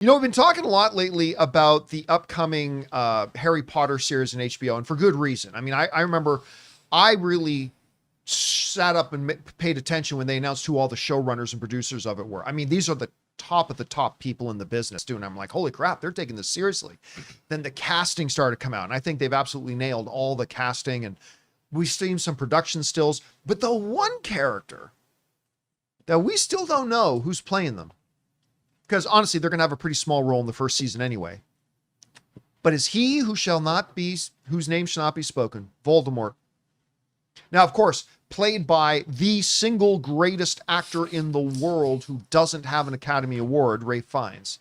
You know, we've been talking a lot lately about the upcoming Harry Potter series in HBO, and for good reason. I mean, I remember I really sat up and paid attention when they announced who all the showrunners and producers of it were. I mean, these are the top of the top people in the business, dude. And I'm like, holy crap, they're taking this seriously. Then the casting started to come out, and I think they've absolutely nailed all the casting, and we've seen some production stills. But the one character that we still don't know who's playing them, because honestly, they're going to have a pretty small role in the first season anyway. But is he whose name shall not be spoken, Voldemort. Now, of course, played by the single greatest actor in the world who doesn't have an Academy Award, Ralph Fiennes.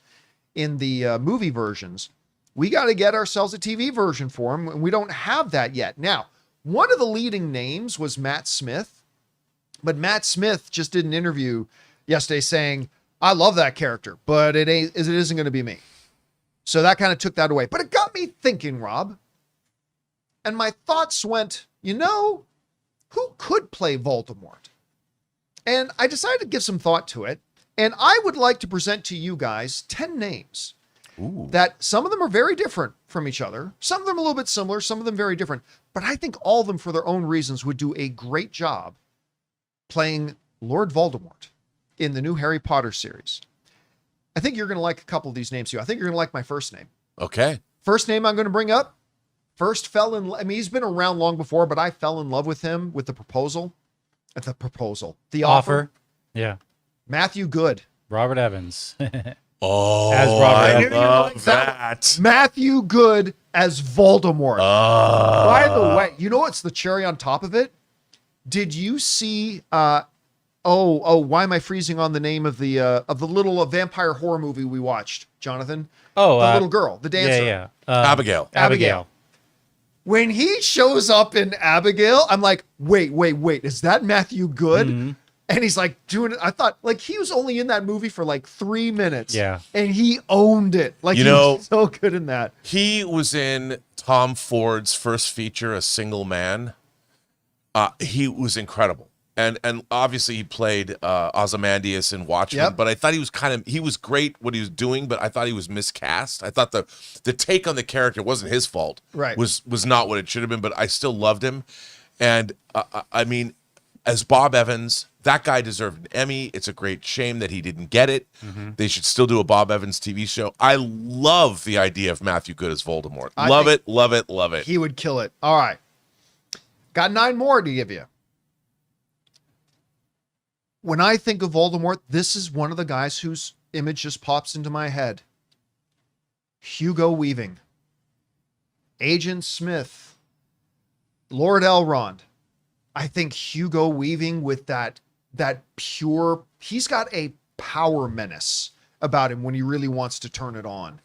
In the movie versions, we got to get ourselves a TV version for him, and we don't have that yet. Now, one of the leading names was Matt Smith, but Matt Smith just did an interview yesterday saying, I love that character, but it isn't going to be me. So that kind of took that away. But it got me thinking, Rob. And my thoughts went, who could play Voldemort? And I decided to give some thought to it. And I would like to present to you guys 10 names. Ooh. That some of them are very different from each other. Some of them a little bit similar, some of them very different. But I think all of them, for their own reasons, would do a great job playing Lord Voldemort in the new Harry Potter series. I think you're going to like a couple of these names too. I think you're going to like my first name. Okay. First name I'm going to bring up. He's been around long before, but I fell in love with him with the offer. Yeah. Matthew Good. Robert Evans. Oh, as Robert I Evans. love that. Matthew Good as Voldemort. By the way, you know what's the cherry on top of it? Did you see, why am I freezing on the name of the little vampire horror movie we watched, Jonathan? Oh, the little girl, the dancer. Yeah. Abigail. When he shows up in Abigail, I'm like, wait, is that Matthew Good? Mm-hmm. And he's like doing it. I thought like he was only in that movie for like 3 minutes. Yeah. And he owned it. Like he was so good in that. He was in Tom Ford's first feature, A Single Man. He was incredible. And obviously he played Ozymandias in Watchmen, but I thought he was great what he was doing, but I thought he was miscast. I thought the take on the character wasn't his fault. Right. Was not what it should have been, but I still loved him. And I mean, as Bob Evans, that guy deserved an Emmy. It's a great shame that he didn't get it. Mm-hmm. They should still do a Bob Evans TV show. I love the idea of Matthew Good as Voldemort. Love it. He would kill it. All right. Got 9 more to give you. When I think of Voldemort, this is one of the guys whose image just pops into my head. Hugo Weaving. Agent Smith. Lord Elrond. I think Hugo Weaving with that pure, he's got a power menace about him when he really wants to turn it on.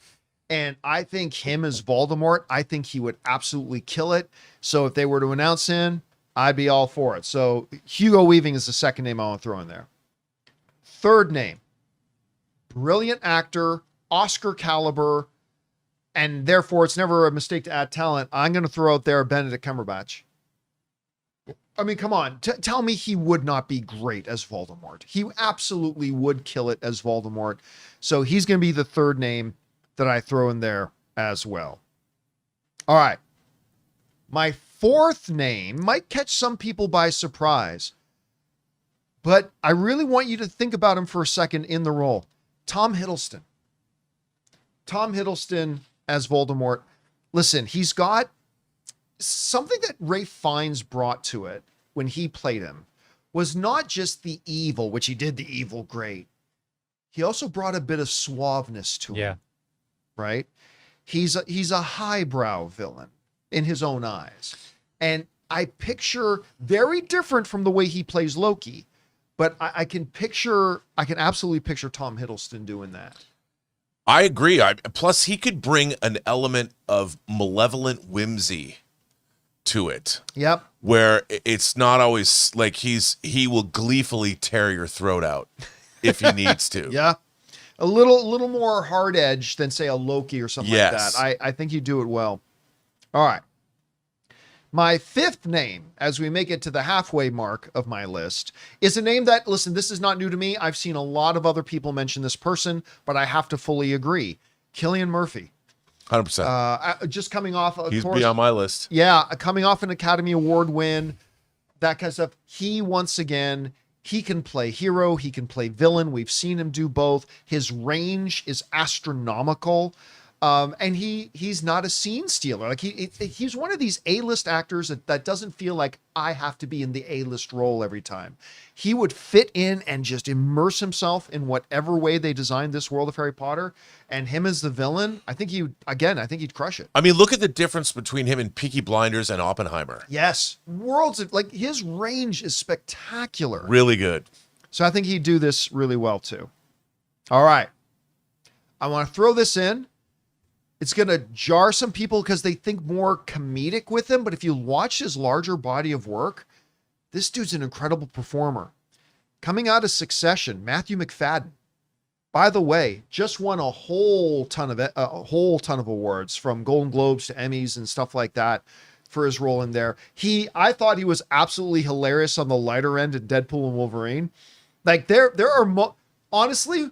And I think him as Voldemort, I think he would absolutely kill it. So if they were to announce him, I'd be all for it. So Hugo Weaving is the second name I want to throw in there. Third name, brilliant actor, Oscar caliber, and therefore it's never a mistake to add talent. I'm going to throw out there Benedict Cumberbatch. I mean, come on. Tell me he would not be great as Voldemort. He absolutely would kill it as Voldemort. So he's going to be the third name that I throw in there as well. All right. My fourth name might catch some people by surprise, but I really want you to think about him for a second in the role. Tom Hiddleston. Tom Hiddleston as Voldemort. Listen, he's got something that Ralph Fiennes brought to it when he played him was not just the evil, which he did the evil great. He also brought a bit of suaveness to him. Right? He's a highbrow villain in his own eyes. And I picture very different from the way he plays Loki, but I can absolutely picture Tom Hiddleston doing that. I agree. Plus he could bring an element of malevolent whimsy to it. Yep. Where it's not always like he will gleefully tear your throat out if he needs to. Yeah. A little more hard edge than say a Loki or something like that. I think you do it well. All right. My fifth name, as we make it to the halfway mark of my list, is a name that, listen, this is not new to me. I've seen a lot of other people mention this person, but I have to fully agree. Cillian Murphy. 100%. Just coming off, of He's course, be on my list. Yeah, coming off an Academy Award win, that kind of stuff. He, once again, he can play hero. He can play villain. We've seen him do both. His range is astronomical. And he's not a scene stealer. Like he's one of these A-list actors that doesn't feel like I have to be in the A-list role every time. He would fit in and just immerse himself in whatever way they designed this world of Harry Potter. And him as the villain, I think he'd crush it. I mean, look at the difference between him and Peaky Blinders and Oppenheimer. Yes. Worlds of, like, his range is spectacular. Really good. So I think he'd do this really well too. All right. I want to throw this in. It's going to jar some people because they think more comedic with him. But if you watch his larger body of work, this dude's an incredible performer. Coming out of Succession, Matthew McFadden, by the way, just won a whole ton of awards, from Golden Globes to Emmys and stuff like that, for his role in there. I thought he was absolutely hilarious on the lighter end in Deadpool and Wolverine. Like there are honestly,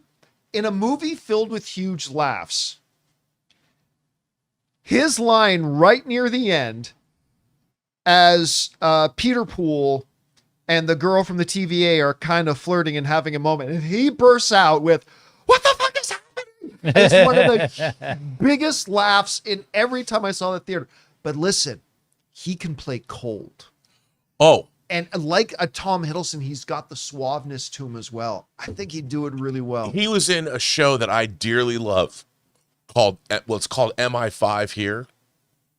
in a movie filled with huge laughs, his line right near the end, as Peter Poole and the girl from the TVA are kind of flirting and having a moment, and he bursts out with, "What the fuck is happening?" It's one of the biggest laughs in every time I saw the theater. But listen, he can play cold. Oh. And like a Tom Hiddleston, he's got the suaveness to him as well. I think he'd do it really well. He was in a show that I dearly love it's called MI5 here.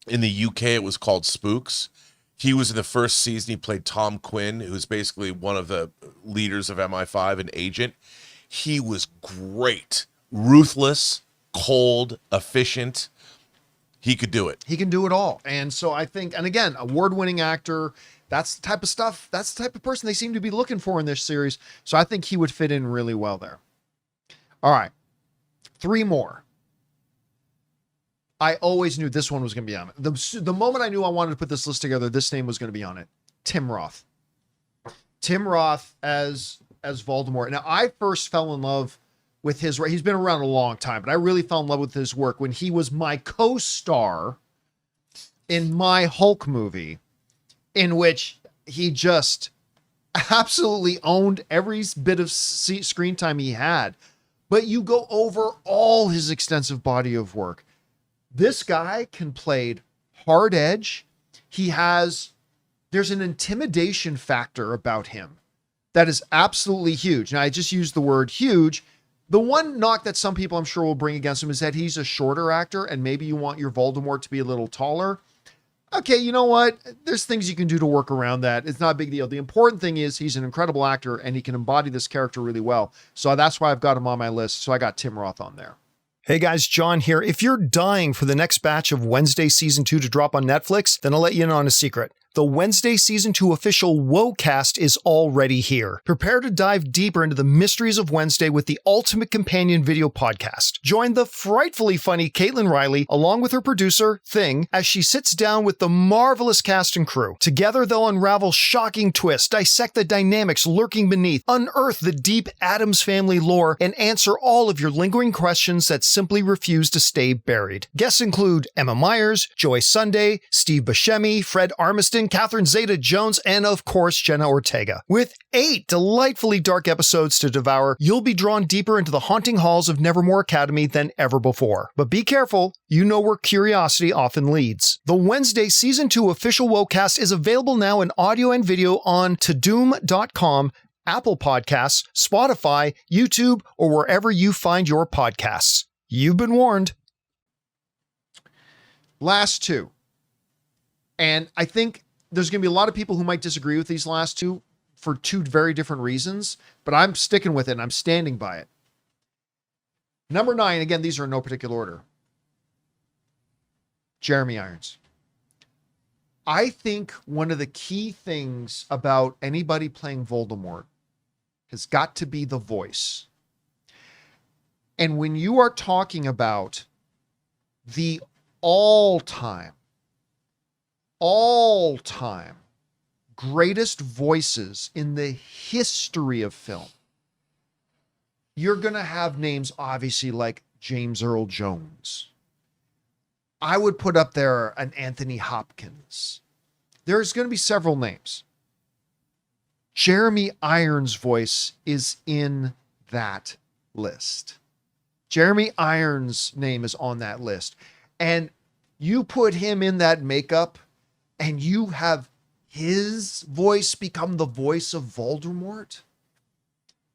In the UK, it was called Spooks. He was in the first season. He played Tom Quinn, who's basically one of the leaders of MI5, an agent. He was great. Ruthless, cold, efficient. He could do it. He can do it all. And so I think, and again, award-winning actor, that's the type of stuff, that's the type of person they seem to be looking for in this series. So I think he would fit in really well there. All right. 3 more. I always knew this one was going to be on it. The moment I knew I wanted to put this list together, this name was going to be on it. Tim Roth. Tim Roth as Voldemort. Now, I first fell in love with he's been around a long time, but I really fell in love with his work when he was my co-star in my Hulk movie, in which he just absolutely owned every bit of screen time he had. But you go over all his extensive body of work. This guy can play hard edge. There's an intimidation factor about him that is absolutely huge. Now, I just used the word huge. The one knock that some people I'm sure will bring against him is that he's a shorter actor, and maybe you want your Voldemort to be a little taller. Okay, you know what? There's things you can do to work around that. It's not a big deal. The important thing is he's an incredible actor, and he can embody this character really well. So that's why I've got him on my list. So I got Tim Roth on there. Hey guys, John here. If you're dying for the next batch of Wednesday Season 2 to drop on Netflix, then I'll let you in on a secret. The Wednesday Season 2 official WoCast is already here. Prepare to dive deeper into the mysteries of Wednesday with the ultimate companion video podcast. Join the frightfully funny Caitlin Riley, along with her producer, Thing, as she sits down with the marvelous cast and crew. Together, they'll unravel shocking twists, dissect the dynamics lurking beneath, unearth the deep Addams Family lore, and answer all of your lingering questions that simply refuse to stay buried. Guests include Emma Myers, Joy Sunday, Steve Buscemi, Fred Armiston, Catherine Zeta-Jones, and of course, Jenna Ortega. With 8 delightfully dark episodes to devour, you'll be drawn deeper into the haunting halls of Nevermore Academy than ever before. But be careful, you know where curiosity often leads. The Wednesday Season 2 official WoCast is available now in audio and video on Tadoom.com, Apple Podcasts, Spotify, YouTube, or wherever you find your podcasts. You've been warned. Last 2. And I think there's going to be a lot of people who might disagree with these last 2 for 2 very different reasons, but I'm sticking with it and I'm standing by it. Number 9, again, these are in no particular order. Jeremy Irons. I think one of the key things about anybody playing Voldemort has got to be the voice. And when you are talking about the all-time all-time greatest voices in the history of film, you're going to have names obviously like James Earl Jones. I would put up there an Anthony Hopkins. There's going to be several names. Jeremy Irons' voice is in that list. Jeremy Irons' name is on that list. And you put him in that makeup and you have his voice become the voice of Voldemort.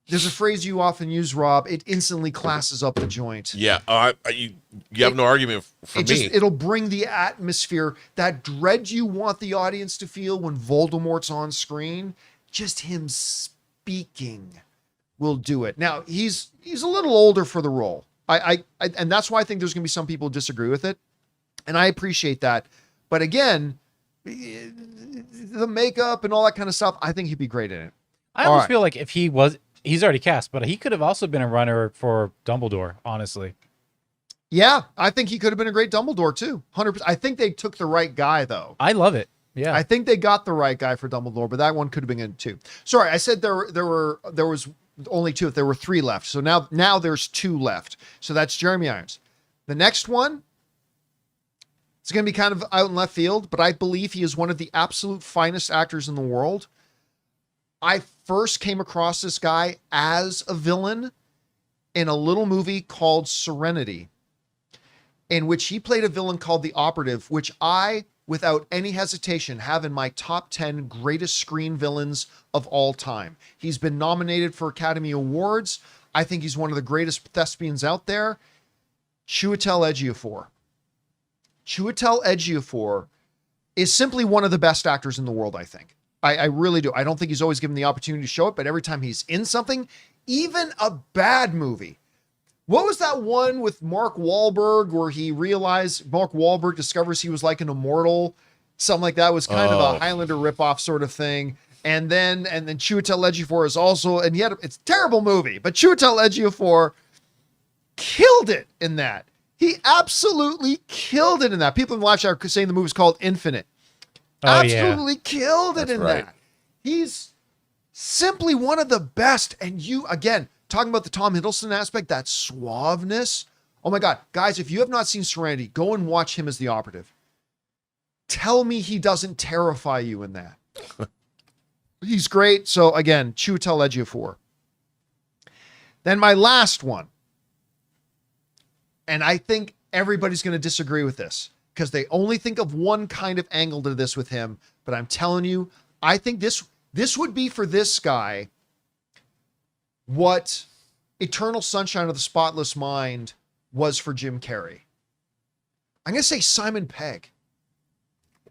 There's a phrase you often use, Rob. It instantly classes up the joint. Yeah, you have no argument for me. It'll bring the atmosphere, that dread you want the audience to feel when Voldemort's on screen. Just him speaking will do it. Now, he's a little older for the role. And that's why I think there's going to be some people who disagree with it. And I appreciate that. But again, the makeup and all that kind of stuff, I think he'd be great in it. I almost feel like if he's already cast, but he could have also been a runner for Dumbledore, honestly. Yeah, I think he could have been a great Dumbledore too. 100%. I think they took the right guy though. I love it. Yeah. I think they got the right guy for Dumbledore, but that one could have been good too. Sorry, I said there was only two. There were three left. So now there's two left. So that's Jeremy Irons. The next one, it's going to be kind of out in left field, but I believe he is one of the absolute finest actors in the world. I first came across this guy as a villain in a little movie called Serenity, in which he played a villain called the Operative, which I, without any hesitation, have in my top 10 greatest screen villains of all time. He's been nominated for Academy Awards. I think he's one of the greatest thespians out there. Chiwetel Ejiofor. Chiwetel Ejiofor is simply one of the best actors in the world, I think. I really do. I don't think he's always given the opportunity to show it, but every time he's in something, even a bad movie. What was that one with Mark Wahlberg where he realized Mark Wahlberg discovers he was like an immortal? Something like that. It was kind of a Highlander ripoff sort of thing. And then Chiwetel Ejiofor is also, and yet it's a terrible movie, but Chiwetel Ejiofor killed it in that. He absolutely killed it in that. People in the live chat are saying the movie's called Infinite. Absolutely killed it in that. He's simply one of the best. And you, again, talking about the Tom Hiddleston aspect, that suaveness. Oh my God. Guys, if you have not seen Serenity, go and watch him as the Operative. Tell me he doesn't terrify you in that. He's great. So again, Chiwetel Ejiofor. Then my last one. And I think everybody's going to disagree with this, because they only think of one kind of angle to this with him. But I'm telling you, I think this would be for this guy what Eternal Sunshine of the Spotless Mind was for Jim Carrey. I'm going to say Simon Pegg.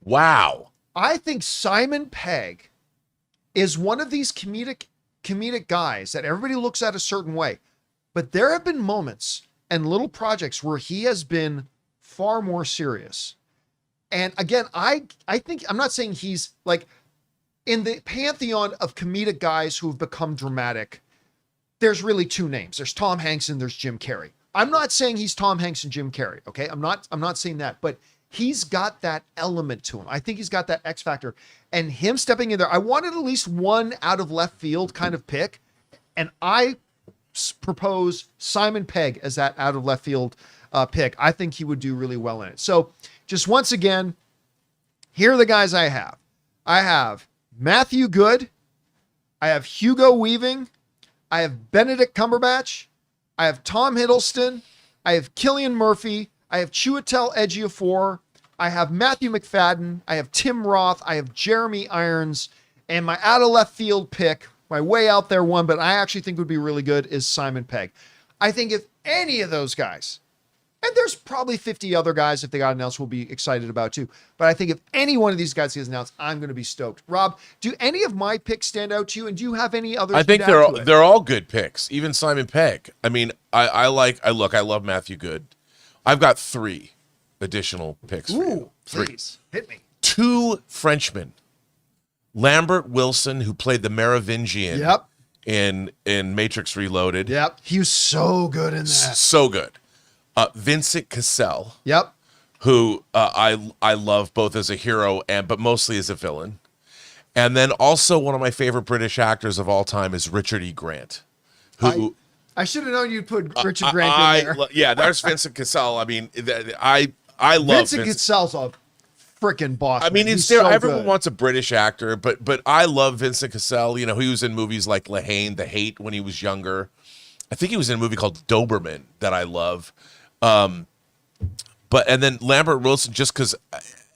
Wow. I think Simon Pegg is one of these comedic guys that everybody looks at a certain way. But there have been moments and little projects where he has been far more serious. And again, I think, I'm not saying he's like in the pantheon of comedic guys who have become dramatic. There's really two names. There's Tom Hanks and there's Jim Carrey. I'm not saying he's Tom Hanks and Jim Carrey. Okay. I'm not saying that, but he's got that element to him. I think he's got that X factor, and him stepping in there. I wanted at least one out of left field kind of pick. And I propose Simon Pegg as that out of left field pick. I think he would do really well in it. So just once again, here are the guys I have. I have Matthew Good. I have Hugo Weaving. I have Benedict Cumberbatch. I have Tom Hiddleston. I have Cillian Murphy. I have Chiwetel Ejiofor. I have Matthew McFadden. I have Tim Roth. I have Jeremy Irons. And my out of left field pick, my way out there one, but I actually think would be really good, is Simon Pegg. I think if any of those guys, and there's probably 50 other guys if they got announced we'll be excited about too, but I think if any one of these guys gets announced, I'm going to be stoked. Rob, do any of my picks stand out to you, and do you have any others? I think they're all good picks, even Simon Pegg. I mean, I love Matthew Good. I've got 3 additional picks for you. 3. Please hit me. 2 Frenchmen. Lambert Wilson, who played the Merovingian in Matrix Reloaded. Yep. He was so good in that. So good. Vincent Cassel. Yep. who I love both as a hero but mostly as a villain. And then also one of my favorite British actors of all time is Richard E. Grant, who I should have known you'd put Richard Grant in there. Yeah, there's Vincent Cassel. I mean, I love Vincent Cassel's a freaking boss. I mean, he's there. so Everyone good. wants a British actor, but I love Vincent Cassel. You know, he was in movies like Lahane, The Hate when he was younger. I think he was in a movie called Doberman that I love. And then Lambert Wilson, just because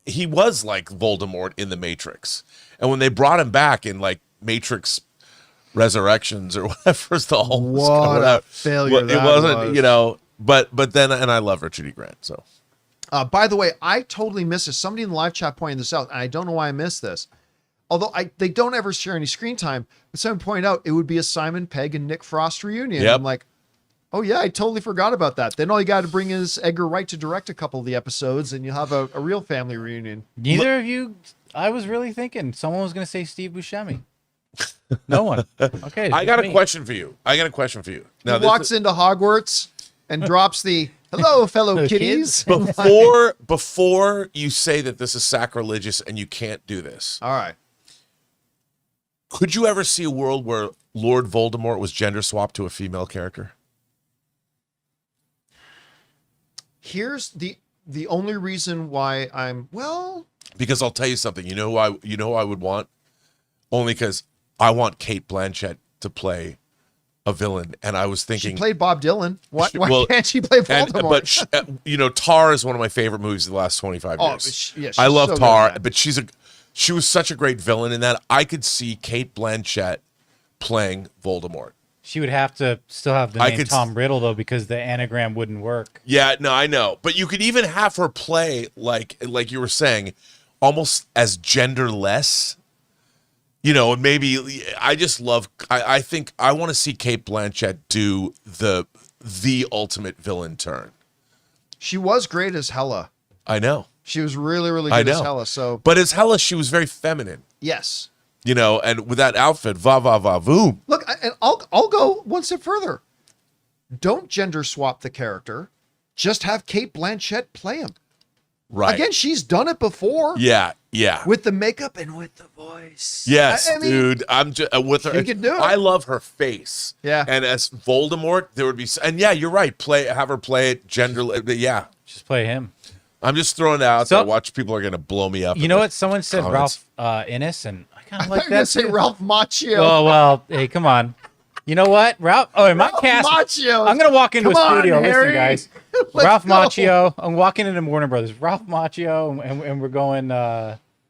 he was like Voldemort in The Matrix, and when they brought him back in like Matrix Resurrections or whatever, the whole what a failure it that wasn't, was. you know. But then, and I love Richard E. Grant. So, by the way, I totally missed this. Somebody in the live chat pointed this out, and I don't know why I missed this. Although they don't ever share any screen time, but someone pointed out it would be a Simon Pegg and Nick Frost reunion. Yep. I'm like, oh yeah, I totally forgot about that. Then all you got to bring is Edgar Wright to direct a couple of the episodes, and you'll have a real family reunion. Neither of you. I was really thinking someone was going to say Steve Buscemi. No one. Okay. I it's got a me. question for you. Now, He walks into Hogwarts and drops the "Hello, fellow Hello, kitties." before you say that this is sacrilegious and you can't do this. All right. Could you ever see a world where Lord Voldemort was gender swapped to a female character? Here's the only reason why Because I'll tell you something. You know who I would want? Only because I want Cate Blanchett to play a villain, and I was she thinking played Bob Dylan. Why well, can't she play Voldemort? but Tar is one of my favorite movies of the last 25 Oh, years. but she's I love so good Tar, at that. but she was such a great villain in that. I could see Cate Blanchett playing Voldemort. She would have to still have the I name could- Tom Riddle though, because the anagram wouldn't work. Yeah, no, I know. But you could even have her play like you were saying, almost as genderless. You know, and maybe I just love I think I want to see Cate Blanchett do the ultimate villain turn. She was great as Hela. I know. She was really, really I good as know. Hela. So But as Hela, she was very feminine. yes. You know, and with that outfit, va va va voom. Look, and I'll go one step further. Don't gender swap the character. Just have Cate Blanchett play him. Right. Again, she's done it before. Yeah, yeah. With the makeup and with the voice. Yes, I mean, dude. I'm just with her. she can do it. I love her face. Yeah. And as Voldemort, there would be, and yeah, you're right. Have her play it gender. Yeah. Just play him. I'm just throwing it out So- there. Watch, people are gonna blow me up. You in know the what? Someone said comments. Ralph Innes, and I kind I of thought like you were going that. to say too. Ralph Macchio. Oh well, hey, come on. You know what, Ralph? Oh, in my Ralph cast, Macchio. I'm gonna walk into Come a on, studio. Harry. Listen, guys. Let's Ralph go. Macchio. I'm walking into Warner Brothers. Ralph Macchio, and we're going.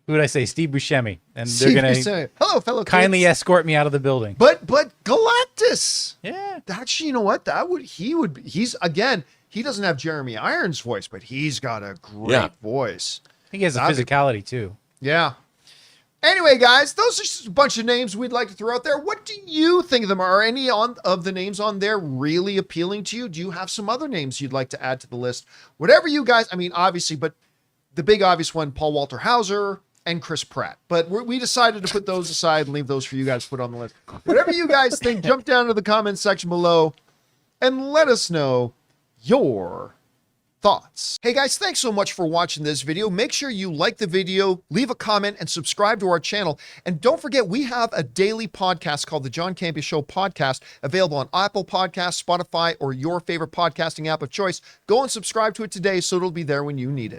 Who did I say? Steve Buscemi, and they're Steve gonna Buscemi. Hello, fellow kindly kids. escort me out of the building. But Galactus. Yeah, Actually, you know what? He's again, he doesn't have Jeremy Irons' voice, but he's got a great Yeah. voice. I think he has a That'd be- physicality too. Yeah. Anyway, guys, those are just a bunch of names we'd like to throw out there. What do you think of them? Are any of the names on there really appealing to you? Do you have some other names you'd like to add to the list? Whatever you guys, I mean, obviously, but the big obvious one, Paul Walter Hauser and Chris Pratt. But we decided to put those aside and leave those for you guys to put on the list. Whatever you guys think, jump down to the comments section below and let us know your thoughts. Hey guys, thanks so much for watching this video. Make sure you like the video, leave a comment, and subscribe to our channel. And don't forget, we have a daily podcast called the John Campea Show podcast, available on Apple Podcasts, Spotify, or your favorite podcasting app of choice. Go and subscribe to it today so it'll be there when you need it.